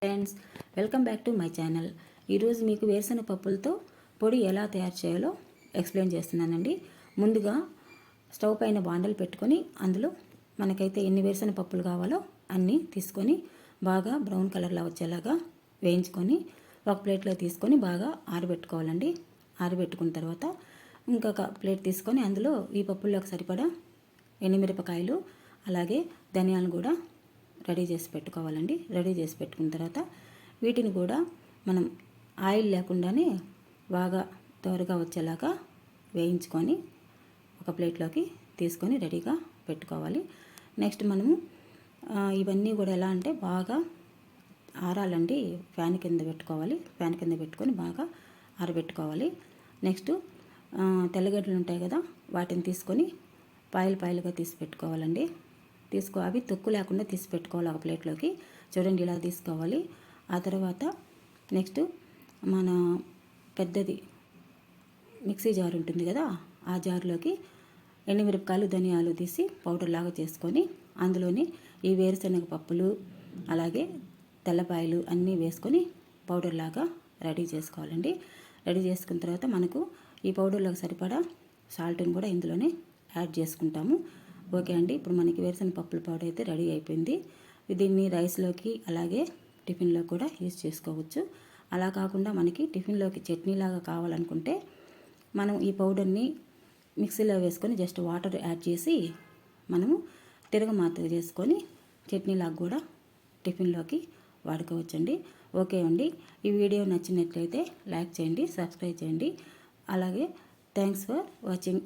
Friends, welcome back to my channel. ఈరోజు మీకు వేరుశనగ పప్పులతో పొడి ఎలా తయారు చేయాలో ఎక్స్ప్లెయిన్ చేస్తున్నానండి. ముందుగా స్టవ్ పైన బాండలు పెట్టుకొని అందులో మనకైతే ఎన్ని వేరుశనగ పప్పులు కావాలో అన్నీ తీసుకొని బాగా బ్రౌన్ కలర్లో వచ్చేలాగా వేయించుకొని ఒక ప్లేట్లో తీసుకొని బాగా ఆరబెట్టుకోవాలండి. ఆరబెట్టుకున్న తర్వాత ఇంకొక ప్లేట్ తీసుకొని అందులో ఈ పప్పుల్లోకి సరిపడా ఎండుమిరపకాయలు అలాగే ధనియాలు కూడా రెడీ చేసి పెట్టుకోవాలండి. రెడీ చేసి పెట్టుకున్న తర్వాత వీటిని కూడా మనం ఆయిల్ లేకుండానే బాగా త్వరగా వచ్చేలాగా వేయించుకొని ఒక ప్లేట్లోకి తీసుకొని రెడీగా పెట్టుకోవాలి. నెక్స్ట్ మనము ఇవన్నీ కూడా ఎలా అంటే బాగా ఆరాలండి. ఫ్యాన్ కింద పెట్టుకోవాలి. ఫ్యాన్ కింద పెట్టుకొని బాగా ఆరబెట్టుకోవాలి. నెక్స్ట్ తెల్లగడ్డలు ఉంటాయి కదా, వాటిని తీసుకొని పాయలుగా తీసి పెట్టుకోవాలండి. అవి తొక్కు లేకుండా తీసి పెట్టుకోవాలి ఒక ప్లేట్లోకి. చూడండి, ఇలా తీసుకోవాలి. ఆ తర్వాత నెక్స్ట్ మన పెద్దది మిక్సీ జార్ ఉంటుంది కదా, ఆ జార్లోకి ఎండుమిరపకాయలు ధనియాలు తీసి పౌడర్ లాగా చేసుకొని అందులోని ఈ వేరుశనగ పప్పులు అలాగే తెల్లపాయలు అన్నీ వేసుకొని పౌడర్ లాగా రెడీ చేసుకోవాలండి. రెడీ చేసుకున్న తర్వాత మనకు ఈ పౌడర్లోకి సరిపడా సాల్ట్ని కూడా ఇందులోనే యాడ్ చేసుకుంటాము. ఓకే అండి, ఇప్పుడు మనకి వేరుశనగ పప్పుల పౌడర్ అయితే రెడీ అయిపోయింది. దీన్ని రైస్లోకి అలాగే టిఫిన్లో కూడా యూజ్ చేసుకోవచ్చు. అలా కాకుండా మనకి టిఫిన్లోకి చట్నీలాగా కావాలనుకుంటే మనం ఈ పౌడర్ని మిక్సీలో వేసుకొని జస్ట్ వాటర్ యాడ్ చేసి మనము తిరగమాత చేసుకొని చట్నీలాగా కూడా టిఫిన్లోకి వాడుకోవచ్చండి. ఓకే అండి, ఈ వీడియో నచ్చినట్లయితే లైక్ చేయండి, సబ్స్క్రైబ్ చేయండి. అలాగే థ్యాంక్స్ ఫర్ వాచింగ్.